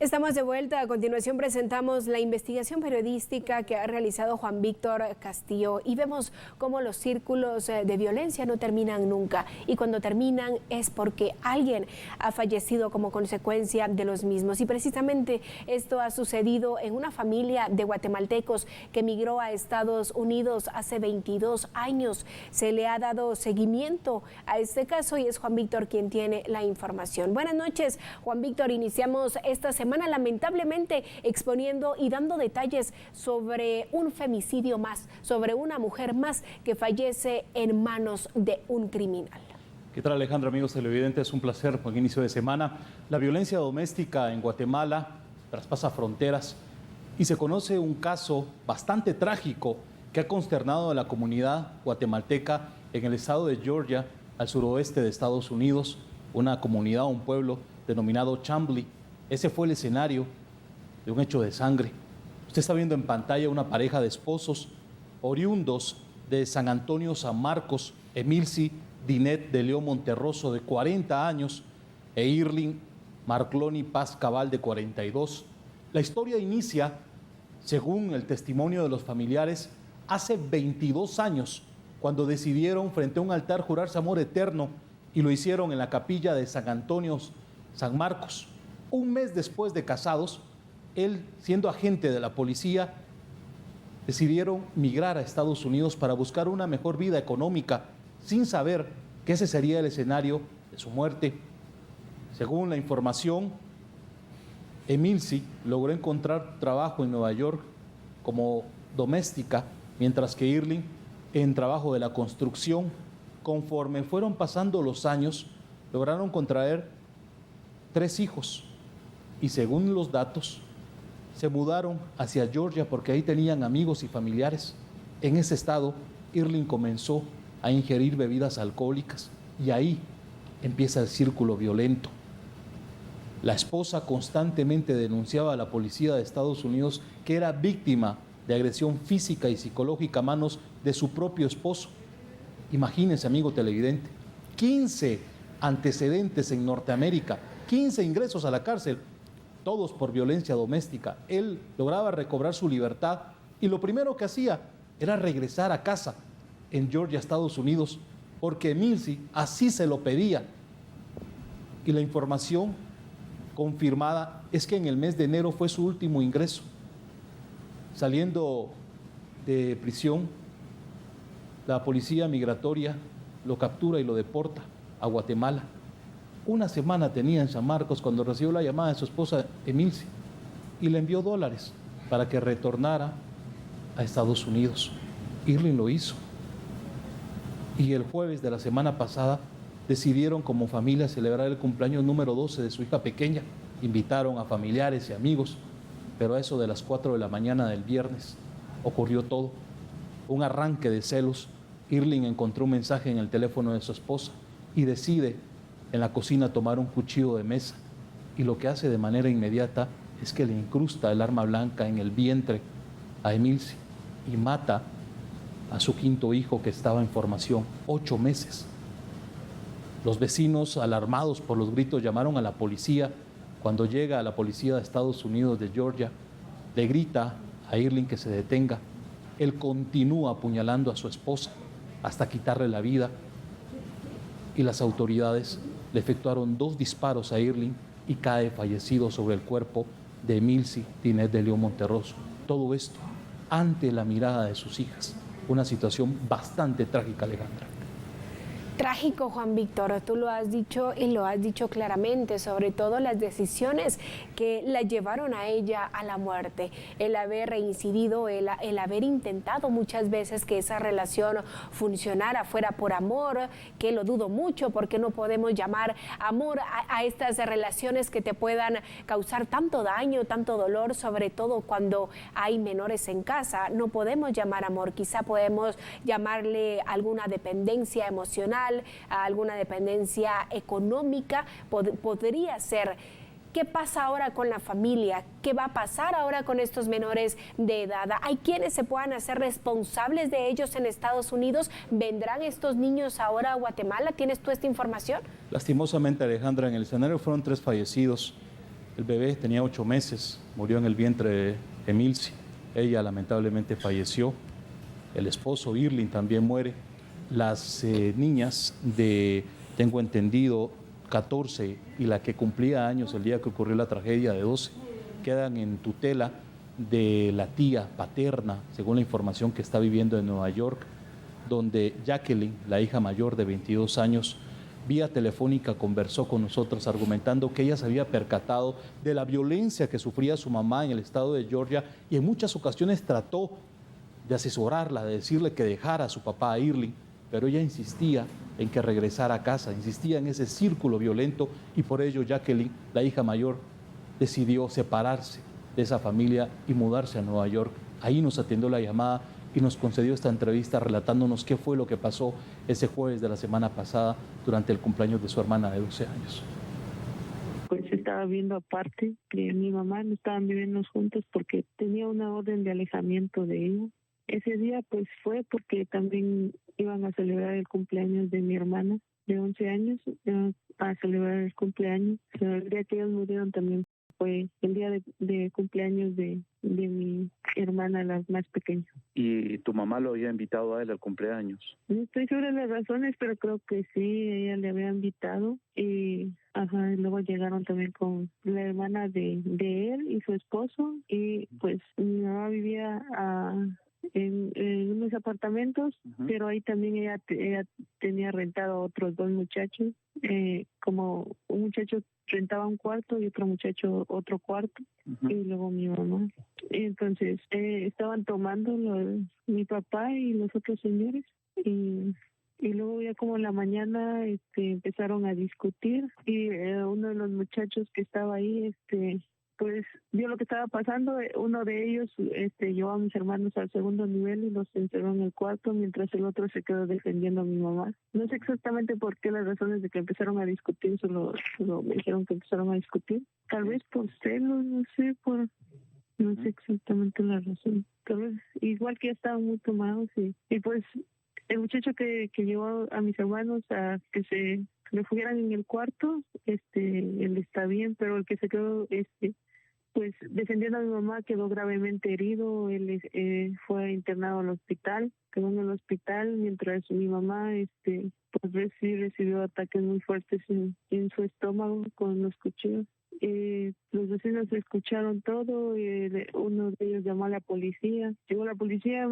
Estamos de vuelta. A continuación presentamos la investigación periodística que ha realizado Juan Víctor Castillo y vemos cómo los círculos de violencia no terminan nunca, y cuando terminan es porque alguien ha fallecido como consecuencia de los mismos. Y precisamente esto ha sucedido en una familia de guatemaltecos que emigró a Estados Unidos hace 22 años. Se le ha dado seguimiento a este caso y es Juan Víctor quien tiene la información. Buenas noches, Juan Víctor. Iniciamos esta semana lamentablemente exponiendo y dando detalles sobre un femicidio más, sobre una mujer más que fallece en manos de un criminal. ¿Qué tal, Alejandro? Amigos televidentes, un placer por el inicio de semana. La violencia doméstica en Guatemala traspasa fronteras y se conoce un caso bastante trágico que ha consternado a la comunidad guatemalteca en el estado de Georgia, al suroeste de Estados Unidos, una comunidad, un pueblo denominado Chamblee. Ese fue el escenario de un hecho de sangre. Usted está viendo en pantalla una pareja de esposos oriundos de San Antonio, San Marcos, Emilsi Dinet de León Monterroso, de 40 años, e Irling Marcloni Paz Cabal, de 42. La historia inicia, según el testimonio de los familiares, hace 22 años, cuando decidieron frente a un altar jurarse amor eterno, y lo hicieron en la capilla de San Antonio, San Marcos. Un mes después de casados, él, siendo agente de la policía, decidieron migrar a Estados Unidos para buscar una mejor vida económica, sin saber que ese sería el escenario de su muerte. Según la información, Emilsi logró encontrar trabajo en Nueva York como doméstica, mientras que Irling en trabajo de la construcción. Conforme fueron pasando los años, lograron contraer 3 hijos. Y según los datos, se mudaron hacia Georgia porque ahí tenían amigos y familiares. En ese estado, Irling comenzó a ingerir bebidas alcohólicas y ahí empieza el círculo violento. La esposa constantemente denunciaba a la policía de Estados Unidos que era víctima de agresión física y psicológica a manos de su propio esposo. Imagínense, amigo televidente, 15 antecedentes en Norteamérica, 15 ingresos a la cárcel, todos por violencia doméstica. Él lograba recobrar su libertad y lo primero que hacía era regresar a casa en Georgia, Estados Unidos, porque Emilsi así se lo pedía. Y la información confirmada es que en el mes de enero fue su último ingreso. Saliendo de prisión, la policía migratoria lo captura y lo deporta a Guatemala. Una semana tenía en San Marcos cuando recibió la llamada de su esposa Emilsi y le envió $, para que retornara a Estados Unidos. Irling lo hizo. Y el jueves de la semana pasada decidieron como familia celebrar el cumpleaños número 12 de su hija pequeña. Invitaron a familiares y amigos, pero a eso de las 4 de la mañana del viernes ocurrió todo. Un arranque de celos. Irling encontró un mensaje en el teléfono de su esposa y decide en la cocina tomar un cuchillo de mesa, y lo que hace de manera inmediata es que le incrusta el arma blanca en el vientre a Emilsi y mata a su 5º hijo, que estaba en formación, 8 meses. Los vecinos, alarmados por los gritos, llamaron a la policía. Cuando llega a la policía de Estados Unidos de Georgia, le grita a Irling que se detenga. Él continúa apuñalando a su esposa hasta quitarle la vida, y las autoridades le efectuaron 2 disparos a Irling y cae fallecido sobre el cuerpo de Emilsi Dinet de León Monterroso. Todo esto ante la mirada de sus hijas. Una situación bastante trágica, Alejandra. Trágico, Juan Víctor, tú lo has dicho y lo has dicho claramente, sobre todo las decisiones que la llevaron a ella a la muerte, el haber reincidido, el haber intentado muchas veces que esa relación funcionara, fuera por amor, que lo dudo mucho, porque no podemos llamar amor a estas relaciones que te puedan causar tanto daño, tanto dolor, sobre todo cuando hay menores en casa. No podemos llamar amor, quizá podemos llamarle alguna dependencia emocional, a alguna dependencia económica, podría ser. ¿Qué pasa ahora con la familia? ¿Qué va a pasar ahora con estos menores de edad? ¿Hay quienes se puedan hacer responsables de ellos en Estados Unidos? ¿Vendrán estos niños ahora a Guatemala? ¿Tienes tú esta información? Lastimosamente, Alejandra, en el escenario fueron 3 fallecidos. El bebé tenía 8 meses, murió en el vientre de Emilce. Ella lamentablemente falleció. El esposo, Irling, también muere. Las niñas de, tengo entendido, 14 y la que cumplía años el día que ocurrió la tragedia de 12, quedan en tutela de la tía paterna, según la información que está viviendo en Nueva York, donde Jacqueline, la hija mayor de 22 años, vía telefónica conversó con nosotros argumentando que ella se había percatado de la violencia que sufría su mamá en el estado de Georgia y en muchas ocasiones trató de asesorarla, de decirle que dejara a su papá, a Irling, pero ella insistía en que regresara a casa, insistía en ese círculo violento y por ello Jacqueline, la hija mayor, decidió separarse de esa familia y mudarse a Nueva York. Ahí nos atendió la llamada y nos concedió esta entrevista relatándonos qué fue lo que pasó ese jueves de la semana pasada durante el cumpleaños de su hermana de 12 años. Pues estaba viendo aparte que mi mamá no estaban viviendo juntos porque tenía una orden de alejamiento de ella. Ese día pues fue porque también iban a celebrar el cumpleaños de mi hermana de 11 años, a celebrar el cumpleaños. El día que ellos murieron también fue el día de cumpleaños de mi hermana, la más pequeña. ¿Y tu mamá lo había invitado a él al cumpleaños? No estoy segura de las razones, pero creo que sí, ella le había invitado. Y luego llegaron también con la hermana de él y su esposo. Y pues mi mamá vivía en unos apartamentos, pero ahí también ella tenía rentado a otros 2 muchachos, como un muchacho rentaba un cuarto y otro muchacho otro cuarto, y luego mi mamá. Entonces estaban tomando mi papá y los otros señores, y luego ya como en la mañana empezaron a discutir, y uno de los muchachos que estaba ahí pues vio lo que estaba pasando. Uno de ellos llevó a mis hermanos al segundo nivel y los encerró en el cuarto, mientras el otro se quedó defendiendo a mi mamá. No sé exactamente por qué las razones de que empezaron a discutir, solo me dijeron que empezaron a discutir. Tal vez por celos, no sé exactamente la razón. Tal vez igual que ya estaban muy tomados y pues el muchacho que llevó a mis hermanos a que se refugiaran en el cuarto, él está bien, pero el que se quedó pues defendiendo a mi mamá quedó gravemente herido. Él fue internado al hospital, quedó en el hospital, mientras mi mamá pues sí recibió ataques muy fuertes en su estómago con los cuchillos. Los vecinos escucharon todo, uno de ellos llamó a la policía. Llegó la policía,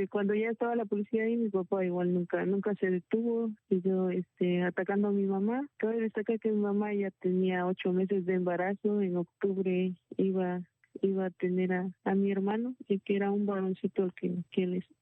cuando ya estaba la policía ahí, mi papá igual nunca se detuvo, siguió atacando a mi mamá. Cabe destacar que mi mamá ya tenía 8 meses de embarazo. En octubre iba a tener a mi hermano, y que era un varoncito que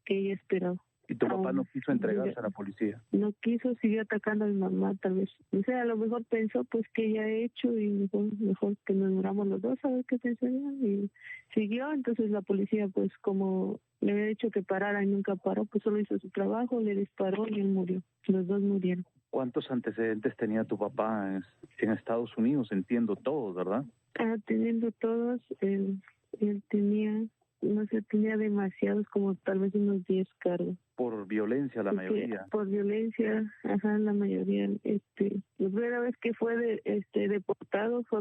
ella esperaba. ¿Y tu papá no quiso entregarse a la policía? No quiso, siguió atacando a mi mamá, tal vez. O sea, a lo mejor pensó pues que ya he hecho, y mejor que nos muramos los dos a ver qué pensaría. Y siguió. Entonces la policía, pues como le había dicho que parara y nunca paró, pues solo hizo su trabajo, le disparó y él murió. Los dos murieron. ¿Cuántos antecedentes tenía tu papá en Estados Unidos? Entiendo todos, ¿verdad? Teniendo todos, él tenía, no sé, tenía demasiados, como tal vez unos 10 cargos. Por violencia, la mayoría. Por violencia, la mayoría. La primera vez que fue deportado fue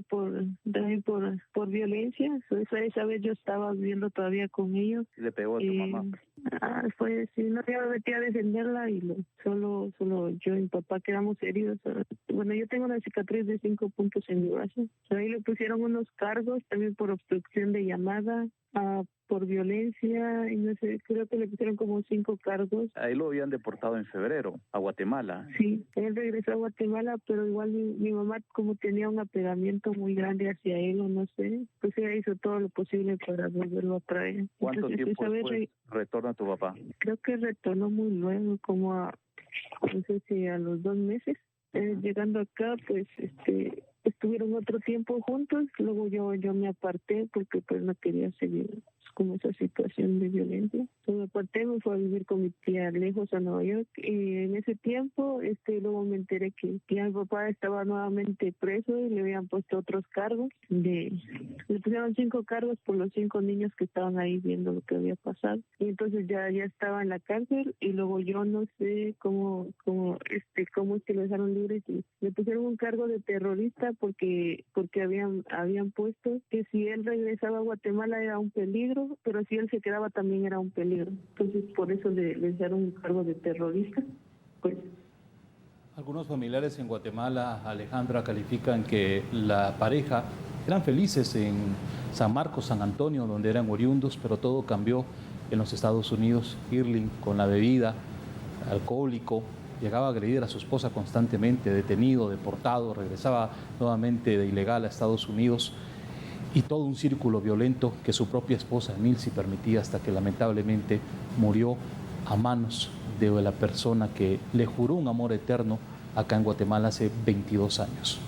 también por violencia. Esa vez yo estaba viviendo todavía con ellos. ¿Le pegó a tu mamá? No, yo me metí a defenderla, y solo yo y mi papá quedamos heridos. Bueno, yo tengo una cicatriz de 5 puntos en mi brazo. Ahí le pusieron unos cargos también por obstrucción de llamada, por violencia, y no sé, creo que le pusieron como 5 cargos. Ahí lo habían deportado en febrero, a Guatemala. Sí, él regresó a Guatemala, pero igual mi mamá, como tenía un apegamiento muy grande hacia él, o no sé, pues ella hizo todo lo posible para volverlo a traer. ¿Cuánto tiempo después retorna tu papá? Creo que retornó muy luego, como no sé si a los 2 meses. Llegando acá, pues estuvieron otro tiempo juntos. Luego yo me aparté porque pues no quería seguir como esa situación de violencia. Entonces, aparte me fue a vivir con mi tía lejos a Nueva York, y en ese tiempo luego me enteré que mi papá estaba nuevamente preso y le habían puesto otros cargos. Le pusieron 5 cargos por los 5 niños que estaban ahí viendo lo que había pasado, y entonces ya estaba en la cárcel, y luego yo no sé cómo es que lo dejaron libre, y le pusieron un cargo de terrorista porque habían puesto que si él regresaba a Guatemala era un peligro, pero si él se quedaba también era un peligro. Entonces por eso le dejaron un cargo de terrorista. Pues algunos familiares en Guatemala, Alejandra, califican que la pareja eran felices en San Marcos, San Antonio, donde eran oriundos, pero todo cambió en los Estados Unidos. Irling, con la bebida, alcohólico, llegaba a agredir a su esposa constantemente, detenido, deportado, regresaba nuevamente de ilegal a Estados Unidos, y todo un círculo violento que su propia esposa, Nilsi, permitía, hasta que lamentablemente murió a manos de la persona que le juró un amor eterno acá en Guatemala hace 22 años.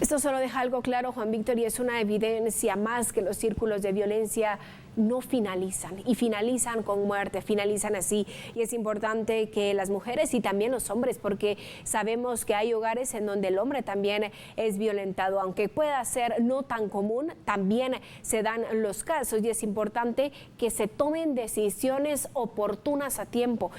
Esto solo deja algo claro, Juan Víctor, y es una evidencia más que los círculos de violencia no finalizan, y finalizan con muerte, finalizan así. Y es importante que las mujeres y también los hombres, porque sabemos que hay hogares en donde el hombre también es violentado, aunque pueda ser no tan común, también se dan los casos, y es importante que se tomen decisiones oportunas a tiempo.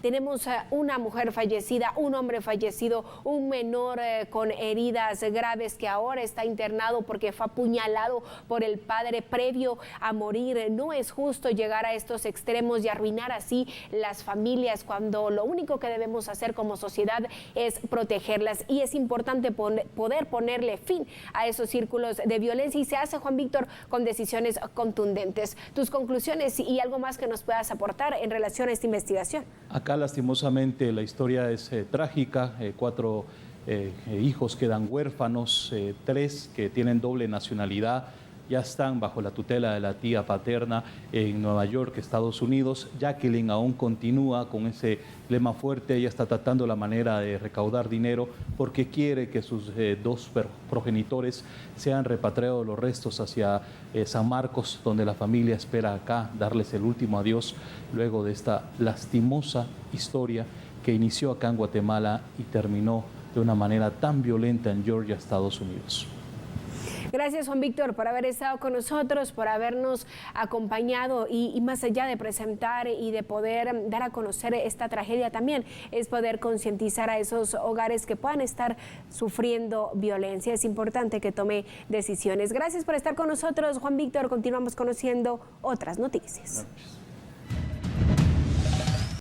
Tenemos una mujer fallecida, un hombre fallecido, un menor con heridas graves que ahora está internado porque fue apuñalado por el padre previo a morir. No es justo llegar a estos extremos y arruinar así las familias, cuando lo único que debemos hacer como sociedad es protegerlas, y es importante poder ponerle fin a esos círculos de violencia, y se hace, Juan Víctor, con decisiones contundentes. Tus conclusiones y algo más que nos puedas aportar en relación a esta investigación. Acá lastimosamente la historia es trágica. 4 hijos quedan huérfanos, 3 que tienen doble nacionalidad ya están bajo la tutela de la tía paterna en Nueva York, Estados Unidos. Jacqueline aún continúa con ese lema fuerte. Ella está tratando la manera de recaudar dinero porque quiere que sus 2 progenitores sean repatriados los restos hacia San Marcos, donde la familia espera acá darles el último adiós luego de esta lastimosa historia que inició acá en Guatemala y terminó de una manera tan violenta en Georgia, Estados Unidos. Gracias, Juan Víctor, por haber estado con nosotros, por habernos acompañado, y más allá de presentar y de poder dar a conocer esta tragedia, también es poder concientizar a esos hogares que puedan estar sufriendo violencia. Es importante que tome decisiones. Gracias por estar con nosotros, Juan Víctor. Continuamos conociendo otras noticias.